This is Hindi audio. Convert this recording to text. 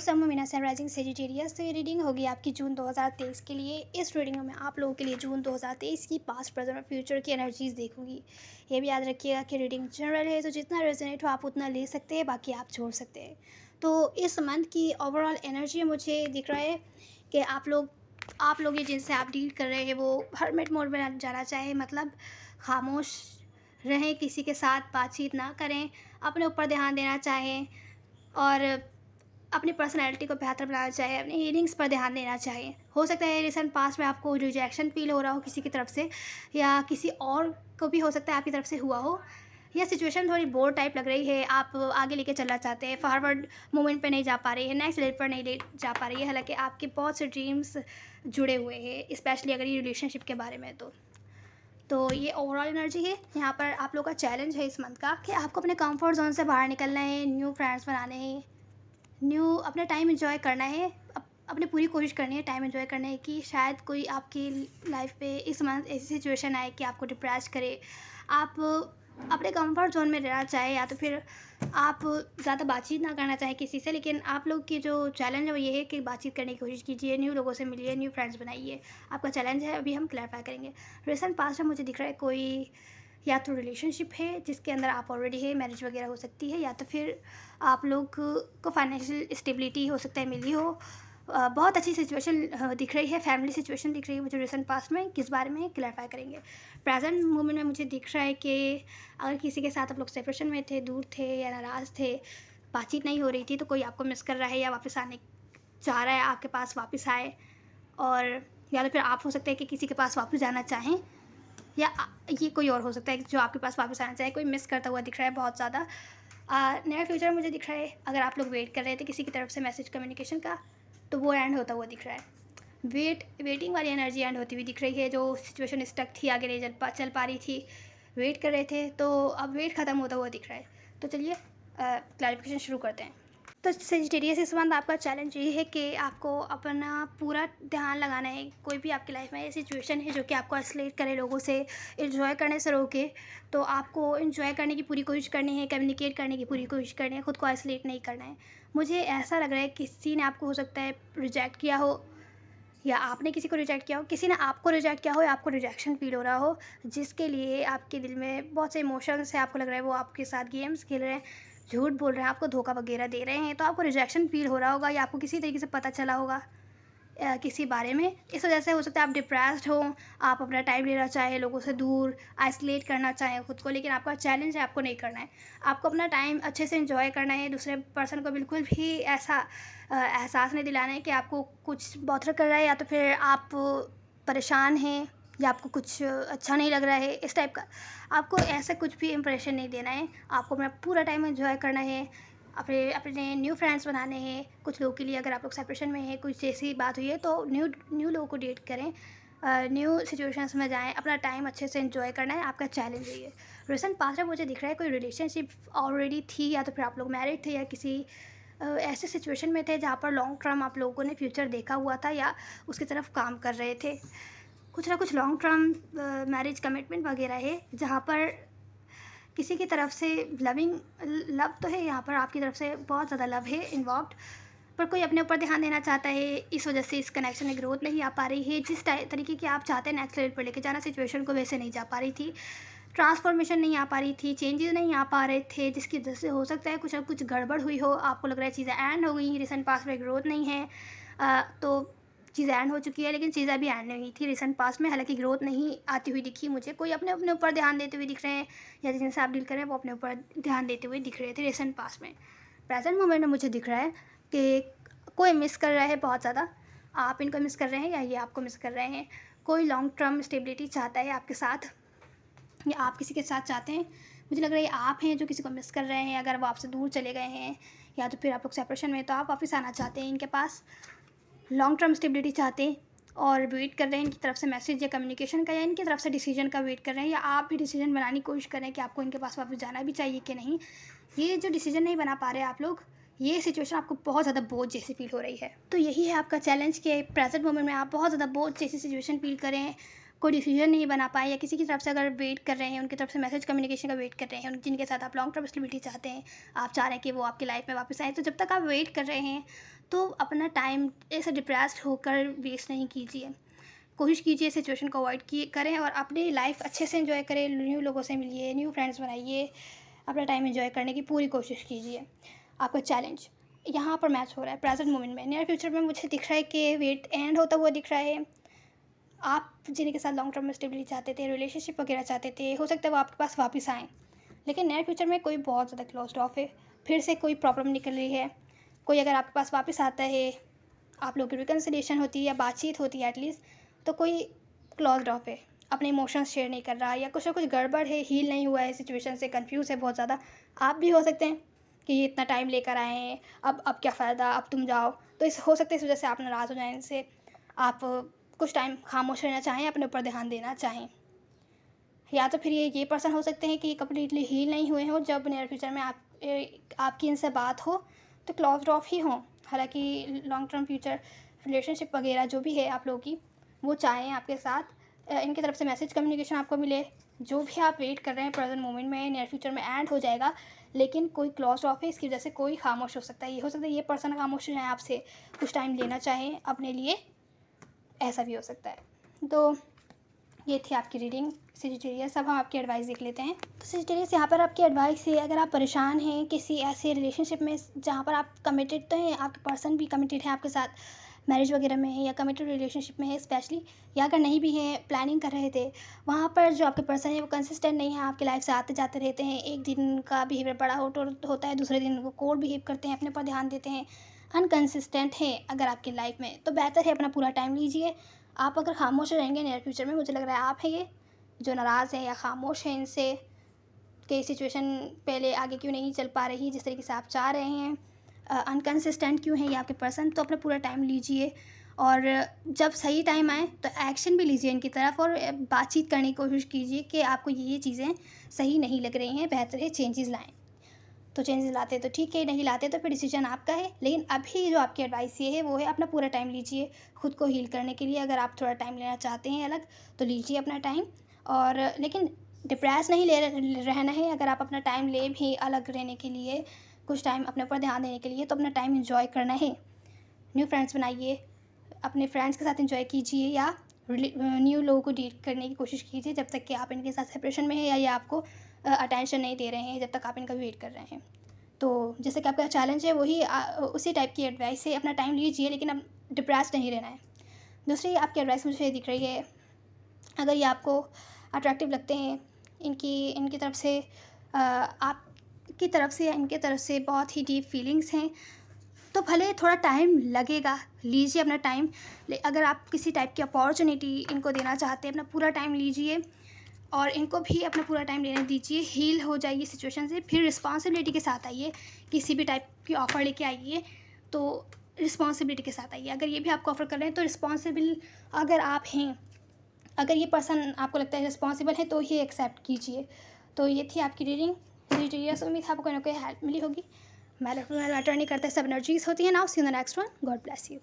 सन मीना सनराइजिंग सेजिटेरियस। तो ये रीडिंग होगी आपकी जून 2023 के लिए। इस रीडिंग में मैं आप लोगों के लिए जून 2023 की पास्ट प्रेजेंट और फ्यूचर की एनर्जीज देखूंगी। ये भी याद रखिएगा कि रीडिंग जनरल है, तो जितना रेजोनेट हो आप उतना ले सकते हैं, बाकी आप छोड़ सकते हैं। तो इस मंथ की ओवरऑल एनर्जी मुझे दिख रहा है कि आप लोग ये जिनसे आप डील कर रहे हैं वो हर्मिट मोड में जाना चाहें, मतलब खामोश रहें, किसी के साथ बातचीत ना करें, अपने ऊपर ध्यान देना चाहें और अपनी पर्सनैलिटी को बेहतर बनाना चाहें, अपनी हीलिंग्स पर ध्यान देना चाहें। हो सकता है रिसेंट पास्ट में आपको रिजेक्शन फील हो रहा हो किसी की तरफ से, या किसी और को भी हो सकता है आपकी तरफ से हुआ हो। यह सिचुएशन थोड़ी बोर टाइप लग रही है, आप आगे लेके चलना चाहते हैं, फॉरवर्ड मूवमेंट पे नहीं जा पा रही है, नेक्स्ट लेवल पर नहीं ले जा पा रही है। हालांकि आपके बहुत से ड्रीम्स जुड़े हुए हैं, स्पेशली अगर ये रिलेशनशिप के बारे में तो ये ओवरऑल एनर्जी है। यहाँ पर आप लोग का चैलेंज है इस मंथ का कि आपको अपने कंफर्ट जोन से बाहर निकलना है, न्यू फ्रेंड्स बनाने हैं, न्यू अपना टाइम एंजॉय करना है। अपने पूरी कोशिश करनी है टाइम एंजॉय करने की। शायद कोई आपकी लाइफ पे इस मंथ ऐसी सिचुएशन आए कि आपको डिप्रेस करे, आप अपने कंफर्ट जोन में रहना चाहे, या तो फिर आप ज़्यादा बातचीत ना करना चाहें किसी से। लेकिन आप लोग की जो चैलेंज है वो ये है कि बातचीत करने की कोशिश कीजिए, न्यू लोगों से मिलिए, न्यू फ्रेंड्स बनाइए। आपका चैलेंज है, अभी हम क्लैरिफाई करेंगे। रिसेंट पास्ट में मुझे दिख रहा है कोई या तो रिलेशनशिप है जिसके अंदर आप ऑलरेडी है, मैरिज वगैरह हो सकती है, या तो फिर आप लोग को फाइनेंशियल स्टेबिलिटी हो सकता है मिली हो। बहुत अच्छी सिचुएशन दिख रही है, फैमिली सिचुएशन दिख रही है मुझे रिसेंट पास्ट में। किस बारे में क्लैरिफाई करेंगे। प्रेजेंट मोमेंट में मुझे दिख रहा है कि अगर किसी के साथ आप लोग सेपरेशन में थे, दूर थे या नाराज़ थे, बातचीत नहीं हो रही थी, तो कोई आपको मिस कर रहा है या वापस आने चाह रहा है, आपके पास वापस आए। और या तो फिर आप हो सकते हैं कि किसी के पास वापस जाना चाहें, या ये कोई और हो सकता है जो आपके पास वापस आना चाहे। कोई मिस करता हुआ दिख रहा है बहुत ज़्यादा। नियर फ्यूचर मुझे दिख रहा है अगर आप लोग वेट कर रहे थे किसी की तरफ से मैसेज कम्युनिकेशन का, तो वो एंड होता हुआ दिख रहा है। वेटिंग वाली एनर्जी एंड होती हुई दिख रही है। जो सिचुएशन स्टक थी, आगे नहीं चल पा रही थी, वेट कर रहे थे, तो अब वेट ख़त्म होता हुआ दिख रहा है। तो चलिए क्लैरिफिकेशन शुरू करते हैं। तो सेजिटेरियस इस मंथ आपका चैलेंज ये है कि आपको अपना पूरा ध्यान लगाना है। कोई भी आपकी लाइफ में ये सिचुएशन है जो कि आपको आइसोलेट करे, लोगों से इन्जॉय करने से रोके, तो आपको इन्जॉय करने की पूरी कोशिश करनी है, कम्युनिकेट करने की पूरी कोशिश करनी है, खुद को आइसोलेट नहीं करना है। मुझे ऐसा लग रहा है किसी ने आपको हो सकता है रिजेक्ट किया हो, या आपने किसी को रिजेक्ट किया हो, किसी ने आपको रिजेक्ट किया हो, या आपको रिजेक्शन फील हो रहा हो, जिसके लिए आपके दिल में बहुत से इमोशंस है। आपको लग रहा है वो आपके साथ गेम्स खेल रहे हैं, झूठ बोल रहे हैं, आपको धोखा वगैरह दे रहे हैं, तो आपको रिजेक्शन फील हो रहा होगा, या आपको किसी तरीके से पता चला होगा किसी बारे में। इस वजह से हो सकता है आप डिप्रेस्ड हो, आप अपना टाइम लेना चाहें, लोगों से दूर आइसोलेट करना चाहें खुद को। लेकिन आपका चैलेंज है, आपको नहीं करना है। आपको अपना टाइम अच्छे से एंजॉय करना है। दूसरे पर्सन को बिल्कुल भी ऐसा एहसास नहीं दिलाना है कि आपको कुछ बॉथर कर रहा है, या तो फिर आप परेशान हैं, या आपको कुछ अच्छा नहीं लग रहा है, इस टाइप का। आपको ऐसा कुछ भी इंप्रेशन नहीं देना है। आपको अपना पूरा टाइम एंजॉय करना है, अपने अपने न्यू फ्रेंड्स बनाने हैं। कुछ लोगों के लिए अगर आप लोग सेपरेशन में हैं, कुछ ऐसी बात हुई है, तो न्यू लोगों को डेट करें, न्यू सिचुएशंस में जाएं, अपना टाइम अच्छे से एंजॉय करना है। आपका चैलेंज है ये। रिसेंट पास्ट में मुझे दिख रहा है कोई रिलेशनशिप ऑलरेडी थी, या तो फिर आप लोग मैरिड थे, या किसी ऐसे सिचुएशन में थे जहाँ पर लॉन्ग टर्म आप लोगों ने फ्यूचर देखा हुआ था, या उसकी तरफ काम कर रहे थे। कुछ ना कुछ लॉन्ग टर्म मैरिज कमिटमेंट वगैरह है, जहाँ पर किसी की तरफ से लव तो है, यहाँ पर आपकी तरफ से बहुत ज़्यादा लव है इन्वॉल्व्ड, पर कोई अपने ऊपर ध्यान देना चाहता है। इस वजह से इस कनेक्शन में ग्रोथ नहीं आ पा रही है। जिस तरीके की आप चाहते हैं नेक्स्ट लेवल पर लेके जाना, सिचुएशन को वैसे नहीं जा पा रही थी, ट्रांसफॉर्मेशन नहीं आ पा रही थी, चेंजेस नहीं आ पा रहे थे, जिसकी वजह से हो सकता है कुछ ना कुछ गड़बड़ हुई हो। आपको लग रहा है चीज़ें एंड हो गई, रिसेंट पास्ट में ग्रोथ नहीं है, तो चीज़ें एंड हो चुकी है। लेकिन चीज़ें अभी एंड नहीं हुई थी रिसेंट पास्ट में, हालांकि ग्रोथ नहीं आती हुई दिखी मुझे। कोई अपने अपने ऊपर ध्यान देते हुए दिख रहे हैं, या जिनसे आप डील कर रहे हैं वो अपने ऊपर ध्यान देते हुए दिख रहे थे रिसेंट पास्ट में। प्रेजेंट मोमेंट में मुझे दिख रहा है कि कोई मिस कर रहा है बहुत ज़्यादा। आप इनको मिस कर रहे हैं, या ये आपको मिस कर रहे हैं। कोई लॉन्ग टर्म स्टेबिलिटी चाहता है आपके साथ, या आप किसी के साथ चाहते हैं। मुझे लग रहा है आप हैं जो किसी को मिस कर रहे हैं। अगर वो आपसे दूर चले गए हैं, या तो फिर आप लोग सेपरेशन में, तो आप वापस आना चाहते हैं इनके पास, लॉन्ग टर्म स्टेबिलिटी चाहते हैं, और वेट कर रहे हैं इनकी तरफ से मैसेज या कम्युनिकेशन का, या इनकी तरफ से डिसीजन का वेट कर रहे हैं, या आप भी डिसीजन बनाने की कोशिश कर रहे हैं कि आपको इनके पास वापस जाना भी चाहिए कि नहीं। ये जो डिसीजन नहीं बना पा रहे आप लोग, ये सिचुएशन आपको बहुत ज़्यादा बोझ जैसी फील हो रही है। तो यही है आपका चैलेंज कि प्रेजेंट मोमेंट में आप बहुत ज़्यादा बोझ जैसी सिचुएशन फील करें, कोई डिसीजन नहीं बना पाए, या किसी की तरफ से अगर वेट कर रहे हैं, उनकी तरफ से मैसेज कम्युनिकेशन का वेट कर रहे हैं, जिनके साथ आप लॉन्ग टर्म स्टेबिलिटी चाहते हैं, आप चाह रहे हैं कि वो आपकी लाइफ में वापस आए, तो जब तक आप वेट कर रहे हैं तो अपना टाइम ऐसे डिप्रेस्ड होकर वेस्ट नहीं कीजिए। कोशिश कीजिए सिचुएशन को अवॉइड करें और अपनी लाइफ अच्छे से एंजॉय करें, न्यू लोगों से मिलिए, न्यू फ्रेंड्स बनाइए, अपना टाइम एंजॉय करने की पूरी कोशिश कीजिए। आपका चैलेंज यहाँ पर मैच हो रहा है प्रेजेंट मोमेंट में। नियर फ्यूचर में मुझे दिख रहा है कि वेट एंड होता हुआ दिख रहा है। आप जिनके साथ लॉन्ग टर्म में स्टेबिलिटी चाहते थे, रिलेशनशिप वगैरह चाहते थे, हो सकता है वो आपके पास वापस आएँ, लेकिन नियर फ्यूचर में कोई बहुत ज़्यादा क्लोज्ड ऑफ है, फिर से कोई प्रॉब्लम निकल रही है। कोई अगर आपके पास वापस आता है, आप लोगों की रिकन्सिलिएशन होती है या बातचीत होती है एटलीस्ट, तो कोई क्लोज्ड ऑफ है, अपने इमोशंस शेयर नहीं कर रहा, या कुछ ना कुछ गड़बड़ है, हील नहीं हुआ है सिचुएशन से, कंफ्यूज है बहुत ज़्यादा। आप भी हो सकते हैं कि ये इतना टाइम लेकर आए हैं, अब क्या फ़ायदा, अब तुम जाओ। तो इस हो सकता है इस वजह से आप नाराज़ हो जाएं इनसे, आप कुछ टाइम खामोश रहना चाहें, अपने ऊपर ध्यान देना चाहें। या तो फिर ये पर्सन हो सकते हैं कि कम्प्लीटली हील नहीं हुए हों, जब नियर फ्यूचर में आपकी इनसे बात हो तो क्लोज्ड ऑफ ही हों। हालांकि लॉन्ग टर्म फ्यूचर रिलेशनशिप वगैरह जो भी है आप लोगों की, वो चाहें आपके साथ, इनकी तरफ से मैसेज कम्युनिकेशन आपको मिले, जो भी आप वेट कर रहे हैं प्रेजेंट मोमेंट में नियर फ्यूचर में एंड हो जाएगा, लेकिन कोई क्लोज्ड ऑफ है, इसकी वजह से कोई खामोश हो सकता है। ये हो सकता है ये पर्सन खामोश हो जाए, आपसे कुछ टाइम लेना चाहें अपने लिए, ऐसा भी हो सकता है। तो ये थी आपकी रीडिंग सजिटेरियस। अब हम आपकी एडवाइस देख लेते हैं। तो सजिटेरियस, यहाँ पर आपकी एडवाइस है, अगर आप परेशान हैं किसी ऐसे रिलेशनशिप में जहाँ पर आप कमिटेड तो हैं, आपके पर्सन भी कमिटेड है आपके साथ, मैरिज वगैरह में है या कमिटेड रिलेशनशिप में है स्पेशली, या अगर नहीं भी है प्लानिंग कर रहे थे, वहाँ पर जो आपके पर्सन है वो कंसिस्टेंट नहीं है, आपकी लाइफ से आते जाते रहते हैं, एक दिन का बिहेवियर बड़ा होता है, दूसरे दिन वो कोल्ड बिहेव करते हैं, अपने पर ध्यान देते हैं, अनकंसिस्टेंट है अगर आपकी लाइफ में, तो बेहतर है अपना पूरा टाइम लीजिए। आप अगर खामोश रहेंगे नियर फ्यूचर में, मुझे लग रहा है आप हैं ये जो नाराज़ हैं या खामोश हैं इनसे, कि सिचुएशन पहले आगे क्यों नहीं चल पा रही जिस तरीके से आप चाह रहे हैं, अनकंसिस्टेंट क्यों है ये आपके पर्सन। तो अपना पूरा टाइम लीजिए, और जब सही टाइम आए तो एक्शन भी लीजिए इनकी तरफ, और बातचीत करने की कोशिश कीजिए कि आपको ये चीज़ें सही नहीं लग रही हैं, बेहतर है चेंजेस लाएँ। तो चेंजेस लाते तो ठीक है, नहीं लाते तो फिर डिसीजन आपका है। लेकिन अभी जो आपकी एडवाइस ये है वो है, अपना पूरा टाइम लीजिए खुद को हील करने के लिए। अगर आप थोड़ा टाइम लेना चाहते हैं अलग, तो लीजिए अपना टाइम, और लेकिन डिप्रेस नहीं रहना है। अगर आप अपना टाइम ले भी अलग रहने के लिए, कुछ टाइम अपने ऊपर ध्यान देने के लिए, तो अपना टाइम इन्जॉय करना है। न्यू फ्रेंड्स बनाइए, अपने फ्रेंड्स के साथ इन्जॉय कीजिए, या न्यू लोगों को डेट करने की कोशिश कीजिए जब तक कि आप इनके साथ सेपरेशन में हैं, या ये आपको अटेंशन नहीं दे रहे हैं, जब तक आप इनका वेट कर रहे हैं। तो जैसे कि आपका चैलेंज है वही उसी टाइप की एडवाइस है, अपना टाइम लीजिए लेकिन अब डिप्रेस्ड नहीं रहना है। दूसरी आपकी एडवाइस मुझे दिख रही है, अगर ये आपको अट्रैक्टिव लगते हैं, इनकी तरफ से आपकी तरफ से या इनके तरफ से बहुत ही डीप फीलिंग्स हैं, तो भले थोड़ा टाइम लगेगा, लीजिए अपना टाइम। अगर आप किसी टाइप की अपॉर्चुनिटी इनको देना चाहते हैं, अपना पूरा टाइम लीजिए और इनको भी अपना पूरा टाइम लेने दीजिए। हील हो जाइए सिचुएशन से, फिर रिस्पॉन्सिबिलिटी के साथ आइए। किसी भी टाइप की ऑफ़र लेके आइए तो रिस्पॉन्सिबिलिटी के साथ आइए। अगर ये भी आपको ऑफ़र कर रहे हैं तो रिस्पॉन्सिबल अगर आप हैं, अगर ये पर्सन आपको लगता है रिस्पॉन्सिबल है, तो ये एक्सेप्ट कीजिए। तो ये थी आपकी रीडिंग सजिटेरियस। उम्मीद है आपको कोई ना कोई हेल्प मिली होगी। मैटर नहीं करता, सब एनर्जीज होती है। Now see you in the next one. God bless you.